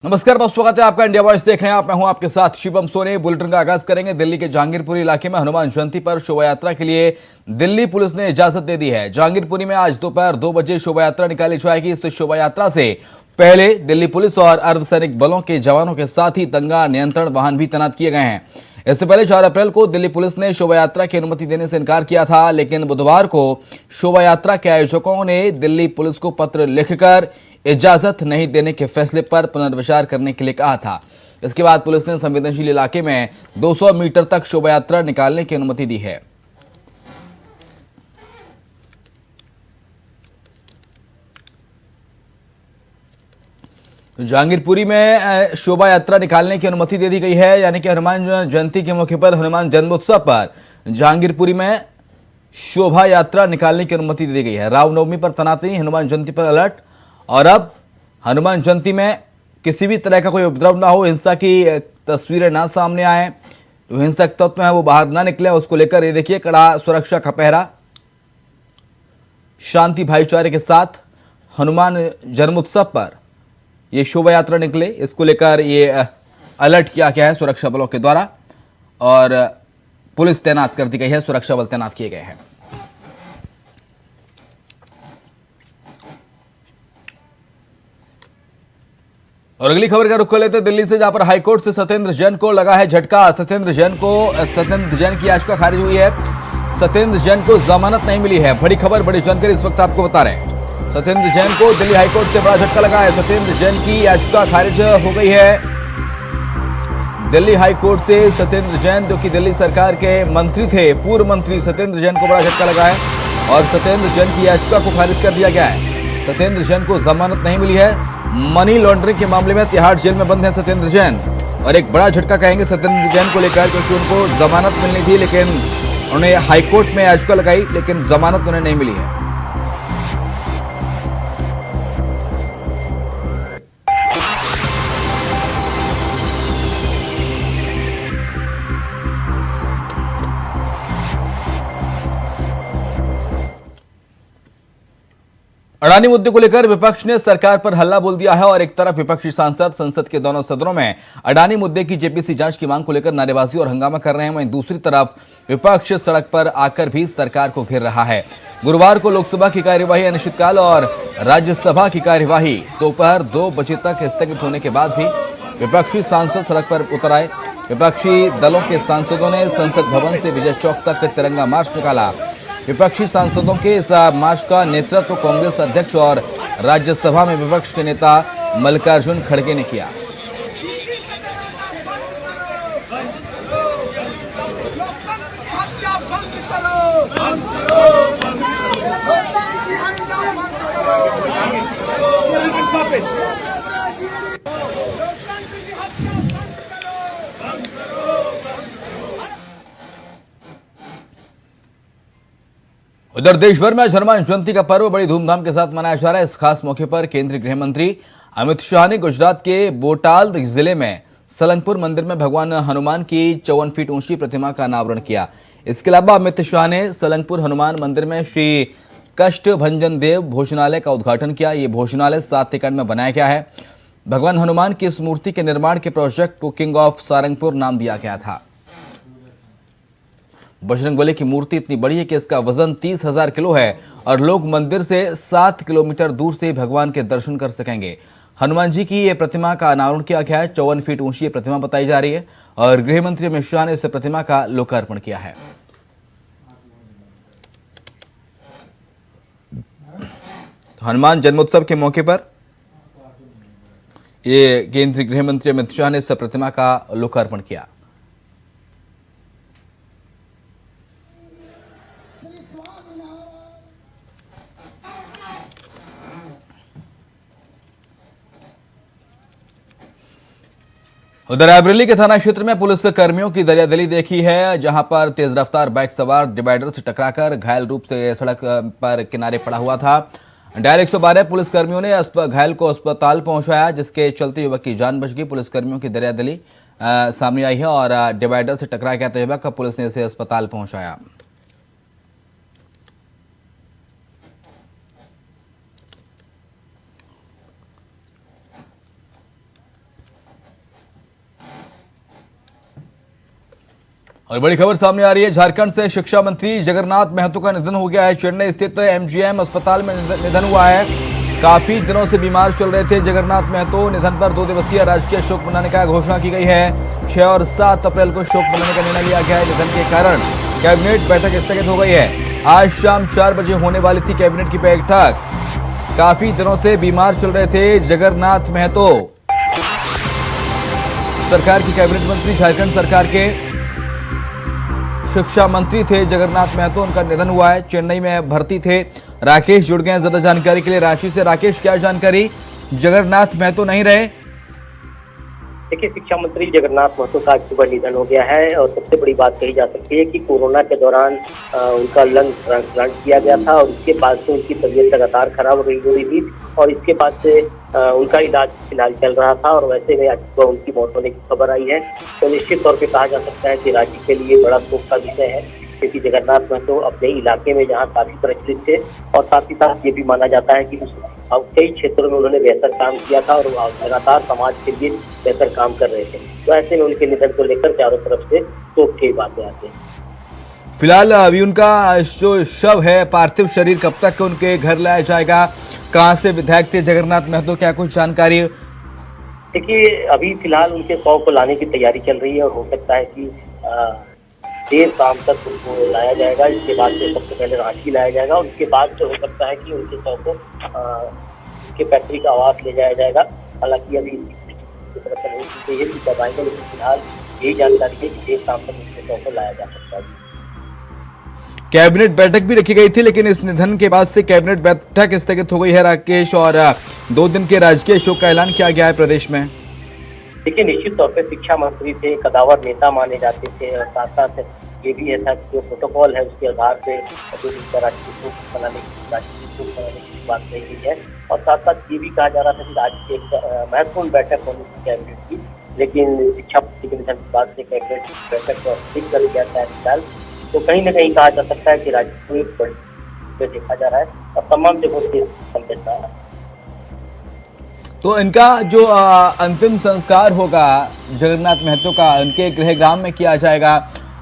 नमस्कार, बहुत स्वागत है आपका। इंडिया वॉइस देख रहे हैं आप। मैं हूं आपके साथ शिवम सोनी। बुलेटिन का आगाज करेंगे। दिल्ली के जहांगीरपुरी इलाके में हनुमान जयंती पर शोभा यात्रा के लिए दिल्ली पुलिस ने इजाजत दे दी है। जहांगीरपुरी में आज दोपहर 2 बजे शोभा यात्रा निकाली जाएगी। इस शोभा यात्रा से पहले दिल्ली पुलिस और अर्धसैनिक बलों के जवानों के साथ ही दंगा नियंत्रण वाहन भी तैनात किए गए हैं। इससे पहले 4 अप्रैल को दिल्ली पुलिस ने शोभा यात्रा की अनुमति देने से इनकार किया था, लेकिन बुधवार को शोभा यात्रा के आयोजकों ने दिल्ली पुलिस को पत्र लिखकर इजाजत नहीं देने के फैसले पर पुनर्विचार करने के लिए कहा था। इसके बाद पुलिस ने संवेदनशील इलाके में 200 मीटर तक शोभा यात्रा निकालने की अनुमति दी है। जहांगीरपुरी में शोभा यात्रा निकालने की अनुमति दे दी गई है, यानी कि हनुमान जयंती के मौके पर हनुमान जन्मोत्सव पर जहांगीरपुरी में शोभा यात्रा निकालने की अनुमति दे दी गई है। रामनवमी पर तैनाती, हनुमान जयंती पर अलर्ट। और अब हनुमान जयंती में किसी भी तरह का कोई उपद्रव ना हो, हिंसा की तस्वीरें ना सामने आए, जो हिंसक तत्व हैं वो बाहर ना निकले, उसको लेकर ये देखिए कड़ा सुरक्षा का पहरा। शांति भाईचारे के साथ हनुमान जन्मोत्सव पर ये शोभा यात्रा निकले, इसको लेकर ये अलर्ट किया गया है सुरक्षा बलों के द्वारा और पुलिस तैनात कर दी गई है, सुरक्षा बल तैनात किए गए हैं। और अगली खबर का रुख कर लेते हैं दिल्ली से, जहां पर हाईकोर्ट से सत्येंद्र जैन को लगा है झटका। सत्येंद्र जैन की याचिका खारिज हुई है। सत्येंद्र जैन को जमानत नहीं मिली है। बड़ी खबर, बड़ी जानकारी इस वक्त आपको बता रहे हैं। सत्येंद्र जैन को दिल्ली हाईकोर्ट से बड़ा झटका लगा है। सत्येंद्र जैन की याचिका खारिज हो गई है। दिल्ली हाईकोर्ट से सत्येंद्र जैन, जो कि दिल्ली सरकार के मंत्री थे, पूर्व मंत्री सत्येंद्र जैन को बड़ा झटका लगा है और सत्येंद्र जैन की याचिका को खारिज कर दिया गया है। सत्येंद्र जैन को जमानत नहीं मिली है। मनी लॉन्ड्रिंग के मामले में तिहाड़ जेल में बंद है सत्येंद्र जैन, और एक बड़ा झटका कहेंगे सत्येंद्र जैन को लेकर, क्योंकि उनको जमानत मिलनी थी, लेकिन उन्होंने हाईकोर्ट में याचिका लगाई, लेकिन जमानत उन्हें नहीं मिली है। अडानी मुद्दे को लेकर विपक्ष ने सरकार पर हल्ला बोल दिया है और एक तरफ विपक्षी सांसद संसद के दोनों सदनों में अडानी मुद्दे की जेपीसी जांच की मांग को लेकर नारेबाजी और हंगामा कर रहे हैं, वहीं दूसरी तरफ विपक्ष सड़क पर आकर भी सरकार को घेर रहा है। गुरुवार को लोकसभा की कार्यवाही अनिश्चितकाल और राज्यसभा की कार्यवाही दोपहर 2 बजे तक स्थगित होने के बाद भी विपक्षी सांसद सड़क पर उतर आए। विपक्षी दलों के सांसदों ने संसद भवन से विजय चौक तक तिरंगा मार्च निकाला। विपक्षी सांसदों के इस मार्च का नेतृत्व कांग्रेस अध्यक्ष और राज्यसभा में विपक्ष के नेता मल्लिकार्जुन खड़गे ने किया। उधर देश भर में आज हनुमान जयंती का पर्व बड़ी धूमधाम के साथ मनाया जा रहा है। इस खास मौके पर केंद्रीय गृह मंत्री अमित शाह ने गुजरात के बोटाल जिले में सलंगपुर मंदिर में भगवान हनुमान की 54 फीट ऊंची प्रतिमा का अनावरण किया। इसके अलावा अमित शाह ने सलंगपुर हनुमान मंदिर में श्री कष्ट भंजन देव भोजनालय का उद्घाटन किया। ये भोजनालय 7 एकड़ में बनाया गया है। भगवान हनुमान की इस मूर्ति के निर्माण के प्रोजेक्ट को किंग ऑफ सारंगपुर नाम दिया गया था। बजरंगबली की मूर्ति इतनी बड़ी है कि इसका वजन 30,000 किलो है और लोग मंदिर से 7 किलोमीटर दूर से भगवान के दर्शन कर सकेंगे। हनुमान जी की यह प्रतिमा का अनावरण किया गया है। 54 फीट ऊंची ये प्रतिमा बताई जा रही है और गृह मंत्री अमित शाह ने इस प्रतिमा का लोकार्पण किया है। हनुमान जन्मोत्सव के मौके पर ये केंद्रीय गृह मंत्री अमित शाह ने इस प्रतिमा का लोकार्पण किया। उधर रायबरेली के थाना क्षेत्र में पुलिस कर्मियों की दरियादिली देखी है, जहां पर तेज रफ्तार बाइक सवार डिवाइडर से टकराकर घायल रूप से सड़क पर किनारे पड़ा हुआ था। डायल 112 पुलिस कर्मियों ने घायल को अस्पताल पहुंचाया, जिसके चलते युवक की जान बच गई। पुलिस कर्मियों की दरियादिली सामने आई है और डिवाइडर से टकरा गया तो युवक, पुलिस ने इसे अस्पताल पहुंचाया। और बड़ी खबर सामने आ रही है झारखंड से। शिक्षा मंत्री जगन्नाथ महतो का निधन हो गया है। चेन्नई स्थित एमजीएम अस्पताल में निधन हुआ है। काफी दिनों से बीमार चल रहे थे जगन्नाथ महतो। निधन पर 2 दिवसीय राजकीय शोक मनाने का घोषणा की गई है। 6 और 7 अप्रैल को शोक मनाने का निर्णय लिया गया है। निधन के कारण कैबिनेट बैठक स्थगित हो गई है। आज शाम 4 बजे होने वाली थी कैबिनेट की बैठक। काफी दिनों से बीमार चल रहे थे जगन्नाथ महतो। सरकार की कैबिनेट मंत्री, झारखंड सरकार के शिक्षा मंत्री थे जगन्नाथ महतो। उनका निधन हुआ है। चेन्नई में भर्ती थे। राकेश जुड़ गए हैं ज्यादा जानकारी के लिए रांची से। राकेश, क्या जानकारी? जगन्नाथ महतो नहीं रहे। देखिए, शिक्षा मंत्री जगन्नाथ महतो का आज सुबह निधन हो गया है और सबसे बड़ी बात कही जा सकती है कि कोरोना के दौरान उनका लंग ट्रांसप्लांट किया गया था और उसके बाद से उनकी तबीयत लगातार खराब हो रही थी और इसके बाद से उनका इलाज फिलहाल चल रहा था और वैसे में आज सुबह उनकी मौत होने की खबर आई है। तो निश्चित तौर पर कहा जा सकता है कि राज्य के लिए बड़ा शोक का विषय है, क्योंकि जगन्नाथ महतो अपने इलाके में जहाँ काफी प्रचलित थे और साथ ही साथ ये भी माना जाता है कि कई क्षेत्रों में उन्होंने बेहतर काम किया था और लगातार समाज के लिए बेहतर काम कर रहे थे। तो ऐसे में उनके निधन को लेकर चारों तरफ से शोक की बातें आती हैं। फिलहाल अभी उनका जो शव है, पार्थिव शरीर कब तक उनके घर लाया जाएगा? कहां से विधायक थे जगन्नाथ महतो, क्या कुछ जानकारी? देखिए, अभी फिलहाल उनके शव को लाने की तैयारी चल रही है और हो सकता है कि देर शाम तक उनको लाया जाएगा। इसके बाद से सबसे पहले रांची लाया जाएगा और उसके बाद जो हो सकता है कि उनके शव को उनके पैतृक आवास ले जाया जाएगा। हालांकि अभी इस तरह से नहीं की गई है कि कब आएंगे, लेकिन फिलहाल यही जानकारी है कि देर शाम तक उनके शव को लाया जा सकता है। कैबिनेट बैठक भी रखी गई थी, लेकिन इस निधन के बाद से कैबिनेट बैठक स्थगित हो गई है राकेश, और 2 दिन के राजकीय शोक का ऐलान किया गया है प्रदेश में। देखिए, निश्चित तौर पे शिक्षा मंत्री थे, कदावर नेता माने जाते थे और साथ साथ ये भी ऐसा जो प्रोटोकॉल है उसके आधार पे राजकीय शोक मनाने की बात कही गई है। और साथ साथ ये भी कहा जा रहा था कि आज की एक महत्वपूर्ण बैठक होनी थी कैबिनेट की, लेकिन शिक्षा मंत्री के निधन के बाद से कैबिनेट बैठक को स्थगित कर दिया था फिलहाल। तो कहीं ना कहीं कहा जा सकता है कि राज्य को एक बड़े देखा जा रहा है और तमाम जगहों से संकेत आ रहा है। तो इनका जो अंतिम संस्कार होगा जगन्नाथ महतो का, उनके गृहग्राम में किया जाएगा।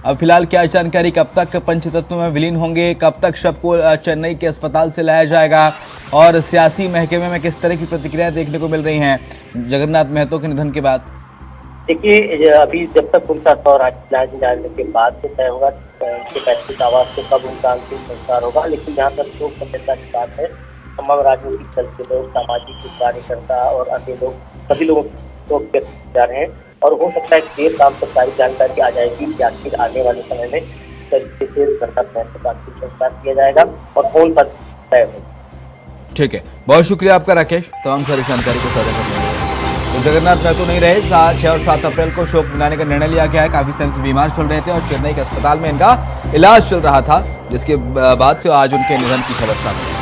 अब फिलहाल क्या जानकारी, कब तक पंचतत्व में विलीन होंगे, कब तक शव को चेन्नई के अस्पताल से लाया जाएगा, और सियासी महकमे में किस तरह की प्रतिक्रिया देखने को मिल रही हैं जगन्नाथ महतो के निधन के बाद? देखिए, अभी जब तक उनका शव राज्य जाने के बाद से तय होगा उनके पैतृक आवास से कब उनका अंतिम संस्कार होगा। लेकिन जहाँ तक शोक संवेदना की बात है, तमाम राजनीतिक दल के लोग, सामाजिक कार्यकर्ता और अन्य लोग, सभी लोग शोक व्यक्त कर रहे हैं और हो सकता है कि देर शाम तक सारी जानकारी आ जाएगी कि आखिर आने वाले समय में किस तरीके से जगन्नाथ महतो का अंतिम संस्कार किया जाएगा और कौन पर तय होगा। ठीक है, बहुत शुक्रिया आपका राकेश, तमाम सारी जानकारी को साझा करने के लिए। तो जगन्नाथ महतो नहीं रहे। 6 और 7 अप्रैल को शोक मनाने का निर्णय लिया गया है। काफी समय से बीमार चल रहे थे और चेन्नई के अस्पताल में इनका इलाज चल रहा था, जिसके बाद से आज उनके निधन की खबर सामने आई।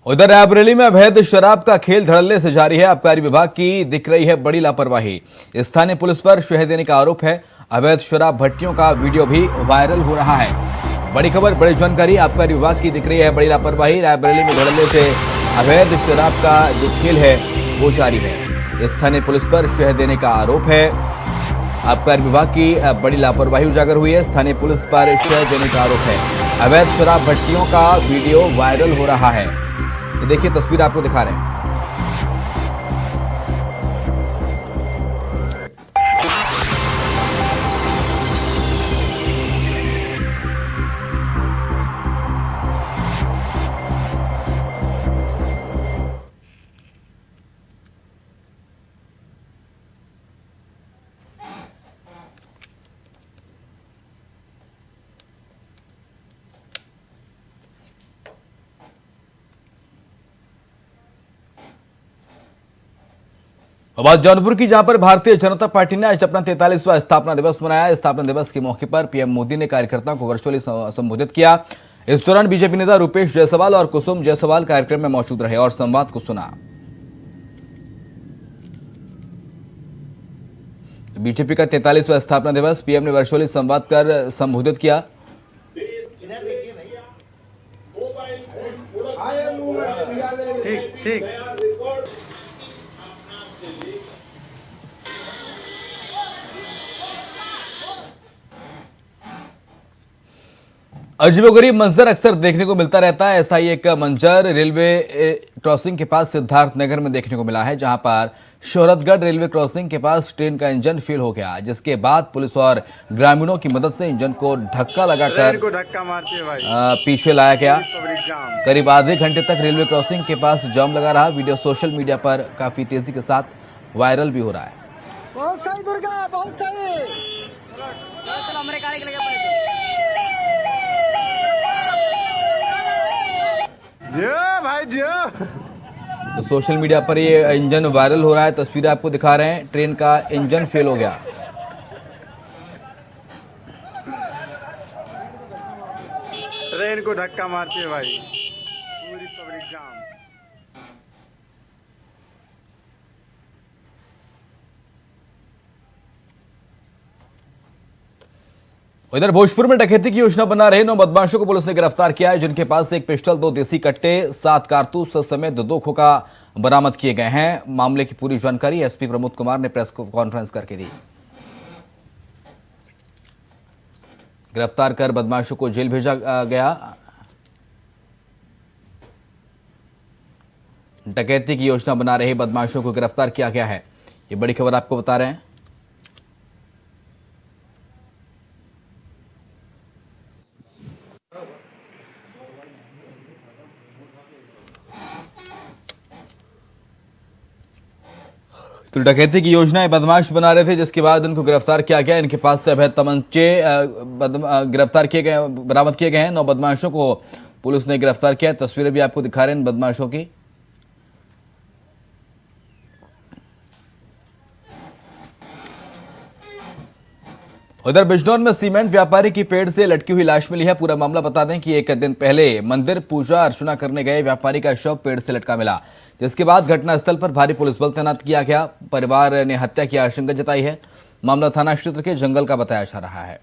उधर रायबरेली में अवैध शराब का खेल धड़ल्ले से जारी है। आबकारी विभाग की दिख रही है बड़ी लापरवाही। स्थानीय पुलिस पर शह देने का आरोप है। अवैध शराब भट्टियों का वीडियो भी वायरल हो रहा है। बड़ी खबर, बड़ी जानकारी, आबकारी विभाग की दिख रही है बड़ी लापरवाही। रायबरेली में धड़ल्ले से अवैध शराब का जो खेल है वो जारी है। स्थानीय पुलिस पर शह देने का आरोप है। आबकारी विभाग की बड़ी लापरवाही उजागर हुई है। स्थानीय पुलिस पर शह देने का आरोप है। अवैध शराब भट्टियों का वीडियो वायरल हो रहा है। ये देखिए, तस्वीर आपको दिखा रहे हैं। अब आज जौनपुर की, जहां पर भारतीय जनता पार्टी ने आज अपना 43वां स्थापना दिवस मनाया। स्थापना दिवस के मौके पर पीएम मोदी ने कार्यकर्ताओं को वर्चुअली संबोधित किया। इस दौरान बीजेपी नेता रूपेश जायसवाल और कुसुम जायसवाल कार्यक्रम में मौजूद रहे और संवाद को सुना। बीजेपी का 43वां स्थापना दिवस, पीएम ने वर्चुअली संवाद कर संबोधित किया। ठीक ठीक। अजीबोगरीब मंजर अक्सर देखने को मिलता रहता है। ऐसा ही एक मंजर रेलवे क्रॉसिंग के पास सिद्धार्थनगर में देखने को मिला है, जहां पर शोहरतगढ़ रेलवे क्रॉसिंग के पास ट्रेन का इंजन फेल हो गया, जिसके बाद पुलिस और ग्रामीणों की मदद से इंजन को धक्का लगाकर पीछे लाया गया। करीब आधे घंटे तक रेलवे क्रॉसिंग के पास जाम लगा रहा। वीडियो सोशल मीडिया पर काफी तेजी के साथ वायरल भी हो रहा है। बहुत सही दुर्गा, बहुत सही। भाई तो सोशल मीडिया पर ये इंजन वायरल हो रहा है। तस्वीरें आपको दिखा रहे हैं, ट्रेन का इंजन फेल हो गया। ट्रेन को धक्का मारती है भाई, पूरी पब्लिक जाम। इधर भोजपुर में डकैती की योजना बना रहे 9 बदमाशों को पुलिस ने गिरफ्तार किया है, जिनके पास से एक पिस्टल, 2 देसी कट्टे, 7 कारतूस समेत 2 खोखा बरामद किए गए हैं। मामले की पूरी जानकारी एसपी प्रमोद कुमार ने प्रेस कॉन्फ्रेंस करके दी। गिरफ्तार कर बदमाशों को जेल भेजा गया। डकैती की योजना बना रहे बदमाशों को गिरफ्तार किया गया है। ये बड़ी खबर आपको बता रहे हैं। तो डकैती की योजना बदमाश बना रहे थे, जिसके बाद इनको गिरफ्तार किया गया। इनके पास से अवैध तमंचे गिरफ्तार किए गए, बरामद किए गए हैं। 9 बदमाशों को पुलिस ने गिरफ्तार किया है। तस्वीरें भी आपको दिखा रहे हैं इन बदमाशों की। उधर बिजनौर में सीमेंट व्यापारी की पेड़ से लटकी हुई लाश मिली है। पूरा मामला बता दें कि एक दिन पहले मंदिर पूजा अर्चना करने गए व्यापारी का शव पेड़ से लटका मिला, जिसके बाद घटनास्थल पर भारी पुलिस बल तैनात किया गया। परिवार ने हत्या की आशंका जताई है। मामला थाना क्षेत्र के जंगल का बताया जा रहा है।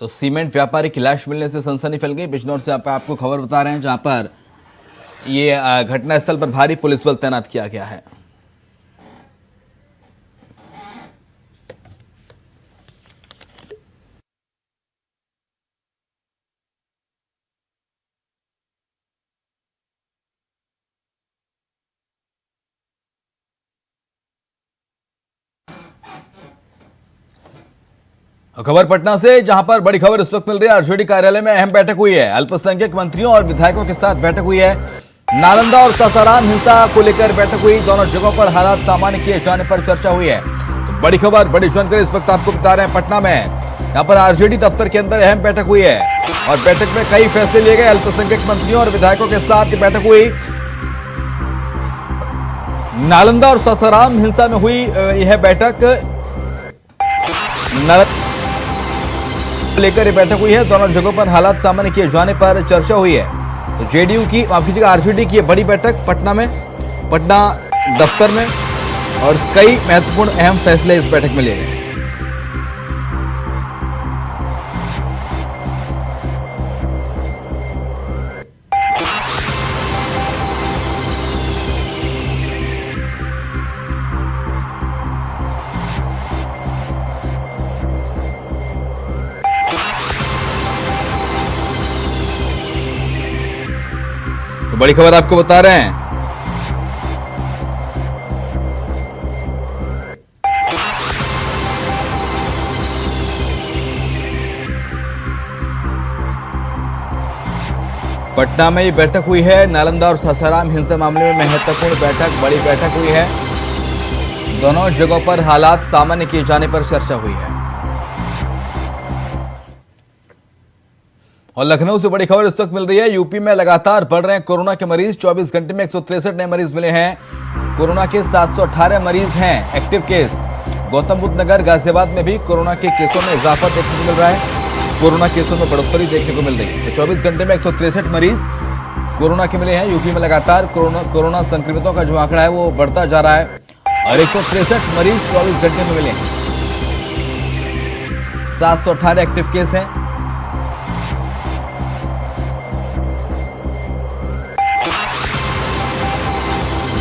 तो सीमेंट व्यापारी की लाश मिलने से सनसनी फैल गई। बिजनौर से आपको खबर बता रहे हैं, जहां पर ये घटनास्थल पर भारी पुलिस बल तैनात किया गया है। खबर पटना से, जहां पर बड़ी खबर इस वक्त मिल रही है। आरजेडी कार्यालय में अहम बैठक हुई है। अल्पसंख्यक मंत्रियों और विधायकों के साथ बैठक हुई है। नालंदा और सासाराम हिंसा को लेकर बैठक हुई। दोनों जगहों पर हालात सामान्य किए जाने पर चर्चा हुई है। तो बड़ी खबर, बड़ी जानकारी इस वक्त आपको बता रहे हैं पटना में। यहां पर आरजेडी दफ्तर के अंदर अहम बैठक हुई है और बैठक में कई फैसले लिए गए। अल्पसंख्यक मंत्रियों और विधायकों के साथ बैठक हुई। नालंदा और सासाराम हिंसा में हुई यह बैठक, लेकर ये बैठक हुई है। दोनों जगहों पर हालात सामान्य किए जाने पर चर्चा हुई है। तो जेडीयू की, माफ कीजिएगा, आरजेडी की बड़ी बैठक पटना में, पटना दफ्तर में, और कई महत्वपूर्ण अहम फैसले इस बैठक में लिए गए। तो बड़ी खबर आपको बता रहे हैं। पटना में ये बैठक हुई है। नालंदा और सासाराम हिंसा मामले में महत्वपूर्ण बैठक, बड़ी बैठक हुई है। दोनों जगहों पर हालात सामान्य किए जाने पर चर्चा हुई है। और लखनऊ से बड़ी खबर इस वक्त मिल रही है। यूपी में लगातार बढ़ रहे हैं कोरोना के मरीज। 24 घंटे में 163 नए मरीज मिले हैं। कोरोना के 718 मरीज हैं एक्टिव केस। गौतम बुद्ध नगर गाजियाबाद में भी कोरोना के केसों में इजाफा देखने को मिल रहा है। कोरोना केसों में बढ़ोतरी देखने को मिल रही है। 24 घंटे में 163 मरीज कोरोना के मिले हैं। यूपी में लगातार कोरोना संक्रमितों का जो आंकड़ा है वो बढ़ता जा रहा है और 163 मरीज 24 घंटे में मिले हैं। 718 एक्टिव केस हैं।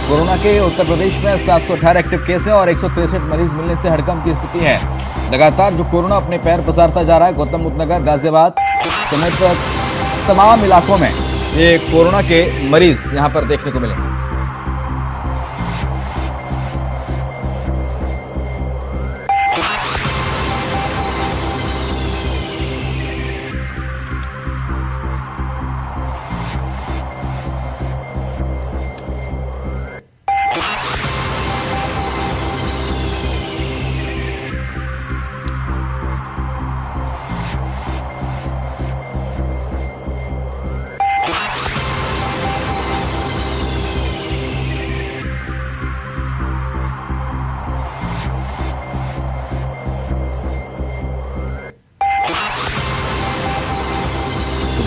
कोरोना के उत्तर प्रदेश में 718 एक्टिव केस हैं और 163 मरीज मिलने से हड़कंप की स्थिति है। लगातार जो कोरोना अपने पैर पसारता जा रहा है, गौतम बुद्ध नगर, गाजियाबाद समेत तमाम इलाकों में ये कोरोना के मरीज यहां पर देखने को मिले।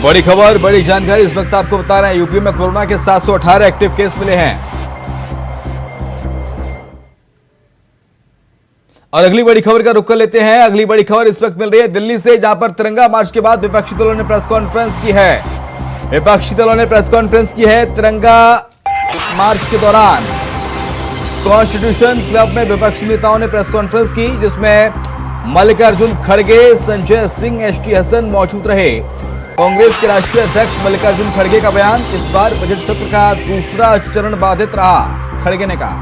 बड़ी खबर, बड़ी जानकारी इस वक्त आपको बता रहे हैं। यूपी में कोरोना के 718 एक्टिव केस मिले हैं। और अगली बड़ी खबर का रुख कर लेते हैं। अगली बड़ी खबर इस वक्त मिल रही है दिल्ली से, जहां पर तिरंगा मार्च के बाद विपक्षी दलों ने प्रेस कॉन्फ्रेंस की है। विपक्षी दलों ने प्रेस कॉन्फ्रेंस की है। तिरंगा मार्च के दौरान कॉन्स्टिट्यूशन क्लब में विपक्षी नेताओं ने प्रेस कॉन्फ्रेंस की, जिसमें मल्लिकार्जुन खड़गे, संजय सिंह, एसटी हसन मौजूद रहे। कांग्रेस के राष्ट्रीय अध्यक्ष मल्लिकार्जुन खड़गे का बयान, इस बार बजट सत्र का दूसरा चरण बाधित रहा। खड़गे ने कहा,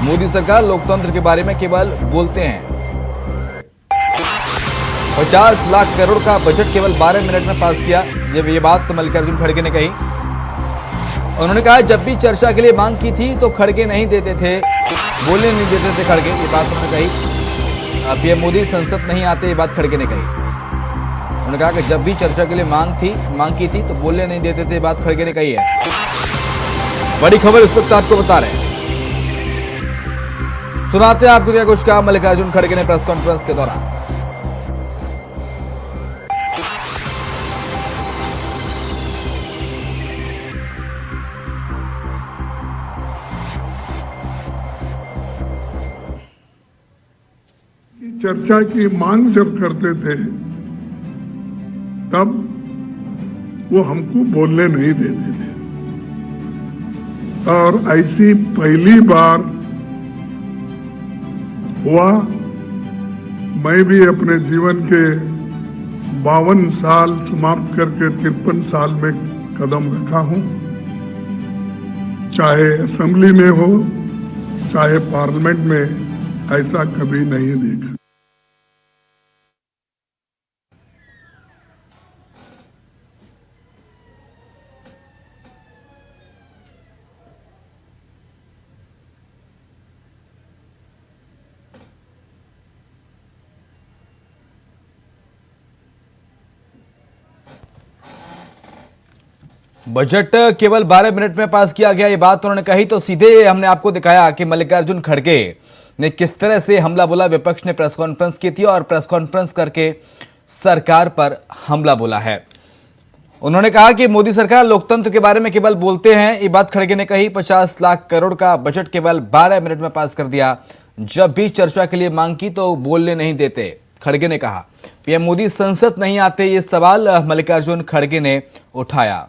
मोदी सरकार लोकतंत्र के बारे में केवल बोलते हैं। 50 लाख करोड़ का बजट केवल 12 मिनट में पास किया। जब ये बात मल्लिकार्जुन खड़गे ने कही, उन्होंने कहा जब भी चर्चा के लिए मांग की थी तो खड़गे नहीं देते थे, बोलने नहीं देते थे खड़गे। ये बात उन्होंने कही। अब पीएम मोदी संसद नहीं आते, ये बात खड़गे ने कही। उन्होंने कहा कि जब भी चर्चा के लिए मांग की थी तो बोलने नहीं देते थे, बात खड़गे ने कही है। बड़ी खबर इस वक्त आपको बता रहे हैं। सुनाते हैं आपको क्या कुछ कहा मल्लिकार्जुन खड़गे ने प्रेस कॉन्फ्रेंस के दौरान। चर्चा की मांग जब करते थे तब वो हमको बोलने नहीं देते थे, और ऐसी पहली बार हुआ। मैं भी अपने जीवन के 52 साल समाप्त करके 53 साल में कदम रखा हूं, चाहे असेंबली में हो चाहे पार्लियामेंट में, ऐसा कभी नहीं देखा। बजट केवल 12 मिनट में पास किया गया, ये बात उन्होंने कही तो सीधे हमने आपको दिखाया कि मल्लिकार्जुन खड़गे ने किस तरह से हमला बोला। विपक्ष ने प्रेस कॉन्फ्रेंस की थी और प्रेस कॉन्फ्रेंस करके सरकार पर हमला बोला है। उन्होंने कहा कि मोदी सरकार लोकतंत्र के बारे में केवल बोलते हैं, ये बात खड़गे ने कही। 50 लाख करोड़ का बजट केवल 12 मिनट में पास कर दिया। जब भी चर्चा के लिए मांग की तो बोलने नहीं देते, खड़गे ने कहा। पीएम मोदी संसद नहीं आते, ये सवाल मल्लिकार्जुन खड़गे ने उठाया।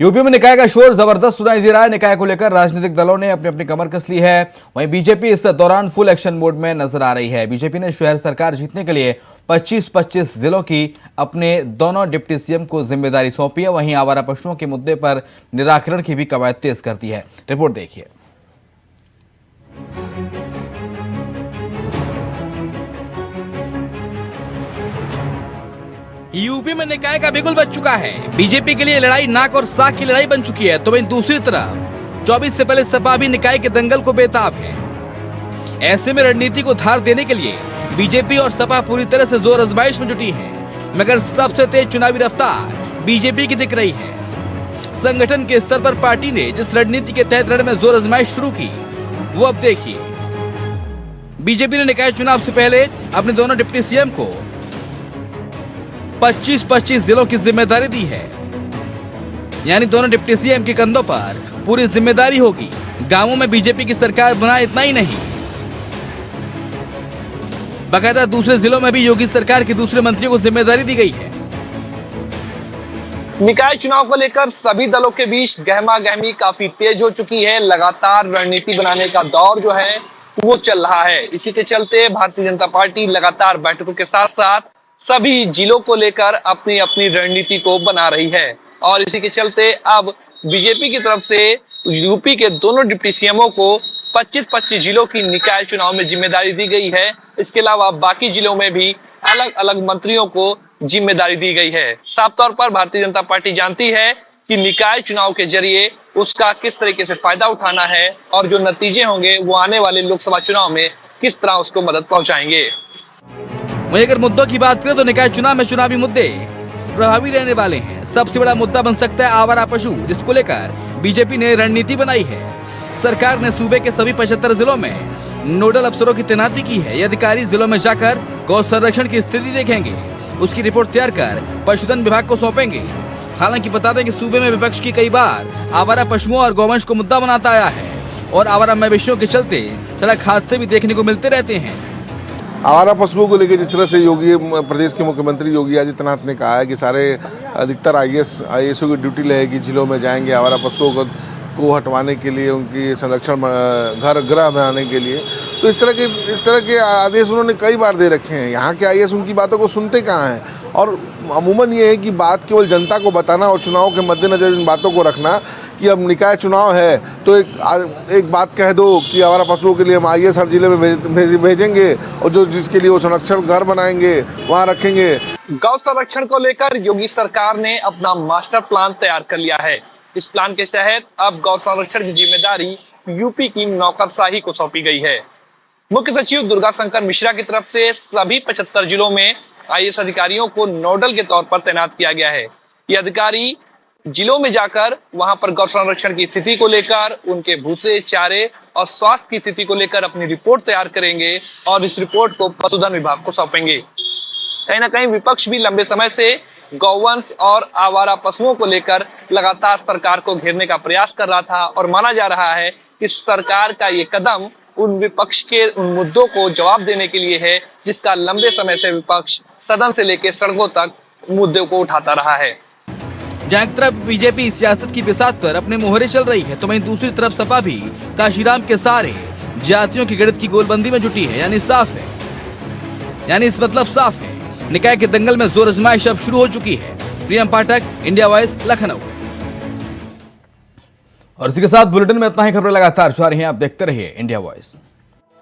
यूपी में निकाय का शोर जबरदस्त सुनाई दे रहा है। निकाय को लेकर राजनीतिक दलों ने अपनी अपनी कमर कस ली है। वहीं बीजेपी इस दौरान फुल एक्शन मोड में नजर आ रही है। बीजेपी ने शहर सरकार जीतने के लिए 25-25 जिलों की अपने दोनों डिप्टी सीएम को जिम्मेदारी सौंपी है। वहीं आवारा पशुओं के मुद्दे पर निराकरण की भी कवायद तेज कर दी है। रिपोर्ट देखिए। यूपी में निकाय का बिगुल बज चुका है। बीजेपी के लिए लड़ाई नाक और साख की लड़ाई बन चुकी है। तो वहीं दूसरी तरफ 24 से पहले सपा भी निकाय के दंगल को बेताब है। ऐसे में रणनीति को धार देने के लिए बीजेपी और सपा पूरी तरह से जोर आजमाइश में जुटी है, मगर सबसे तेज चुनावी रफ्तार बीजेपी की दिख रही है। संगठन के स्तर पर पार्टी ने जिस रणनीति के तहत रण में जोर आजमाइश शुरू की, वो अब देखिए। बीजेपी ने निकाय चुनाव से पहले अपने दोनों डिप्टी सीएम को 25-25 जिलों की जिम्मेदारी दी है, यानी दोनों डिप्टी सीएम के कंधों पर पूरी जिम्मेदारी होगी। गांवों में बीजेपी की सरकार बनाए इतना ही नहीं, बाकायदा दूसरे जिलों में भी योगी सरकार के दूसरे मंत्रियों को जिम्मेदारी दी गई है। निकाय चुनाव को लेकर सभी दलों के बीच गहमा-गहमी काफी तेज हो चुकी है। लगातार रणनीति बनाने का दौर जो है वो चल रहा है। इसी के चलते भारतीय जनता पार्टी लगातार बैठकों के साथ साथ सभी जिलों को लेकर अपनी अपनी रणनीति को बना रही है और इसी के चलते अब बीजेपी की तरफ से यूपी के दोनों डिप्टी सीएमओ को 25-25 जिलों की निकाय चुनाव में जिम्मेदारी दी गई है। इसके अलावा बाकी जिलों में भी अलग अलग मंत्रियों को जिम्मेदारी दी गई है। साफ तौर पर भारतीय जनता पार्टी जानती है कि निकाय चुनाव के जरिए उसका किस तरीके से फायदा उठाना है और जो नतीजे होंगे वो आने वाले लोकसभा चुनाव में किस तरह उसको मदद पहुंचाएंगे। वहीं अगर मुद्दों की बात करें तो निकाय चुनाव में चुनावी मुद्दे प्रभावी रहने वाले हैं। सबसे बड़ा मुद्दा बन सकता है आवारा पशु, जिसको लेकर बीजेपी ने रणनीति बनाई है। सरकार ने सूबे के सभी 75 जिलों में नोडल अफसरों की तैनाती की है। ये अधिकारी जिलों में जाकर गौ संरक्षण की स्थिति देखेंगे, उसकी रिपोर्ट तैयार कर पशुधन विभाग को सौंपेंगे। हालांकि बता दें कि सूबे में विपक्ष की कई बार आवारा पशुओं और गौवंश को मुद्दा बनाता आया है और आवारा मवेशियों के चलते सड़क हादसे भी देखने को मिलते रहते हैं। आवारा पशुओं को लेकर जिस तरह से प्रदेश के मुख्यमंत्री योगी आदित्यनाथ ने कहा है कि सारे अधिकतर आईएएसओ की ड्यूटी रहेगी, जिलों में जाएंगे आवारा पशुओं को हटवाने के लिए, उनकी संरक्षण गृह बनाने के लिए, तो इस तरह के आदेश उन्होंने कई बार दे रखे हैं। यहाँ के आईएएस उनकी बातों को सुनते कहाँ हैं और अमूमन ये है कि बात केवल जनता को बताना और चुनाव के मद्देनजर इन बातों को रखना कि अब निकाय चुनाव है तो एक बात कह दो कि आवारा पशुओं के लिए हम आईएएस हर जिले में भेजेंगे और जो जिसके लिए वो संरक्षण घर बनाएंगे वहाँ रखेंगे। गौ संरक्षण को लेकर योगी सरकार ने अपना मास्टर प्लान तैयार कर लिया है। इस प्लान के तहत अब गौ संरक्षण की जिम्मेदारी यूपी की नौकरशाही को सौंपी गई है। मुख्य सचिव दुर्गा शंकर मिश्रा की तरफ से सभी 75 जिलों में आईएएस अधिकारियों को नोडल के तौर पर तैनात किया गया है। ये अधिकारी जिलों में जाकर वहां पर गौ संरक्षण की स्थिति को लेकर, उनके भूसे, चारे और स्वास्थ्य की स्थिति को लेकर अपनी रिपोर्ट तैयार करेंगे और इस रिपोर्ट को पशुधन विभाग को सौंपेंगे। कहीं ना कहीं विपक्ष भी लंबे समय से गौवंश और आवारा पशुओं को लेकर लगातार सरकार को घेरने का प्रयास कर रहा था और माना जा रहा है कि सरकार का ये कदम उन विपक्ष के उन मुद्दों को जवाब देने के लिए है जिसका लंबे समय से विपक्ष सदन से लेकर सड़कों तक मुद्दों को उठाता रहा है। जहाँ एक तरफ बीजेपी सियासत की बिसात पर अपने मोहरे चल रही है तो वहीं दूसरी तरफ सपा भी काशीराम के सारे जातियों की गणित की गोलबंदी में जुटी है। यानी इस मतलब साफ है, निकाय के दंगल में जोर आजमाइश अब शुरू हो चुकी है। प्रियम पाठक, इंडिया वॉइस, लखनऊ। और इसी के साथ बुलेटिन में इतना ही। खबरें लगातार जारी हैं, आप देखते रहिए इंडिया वॉइस।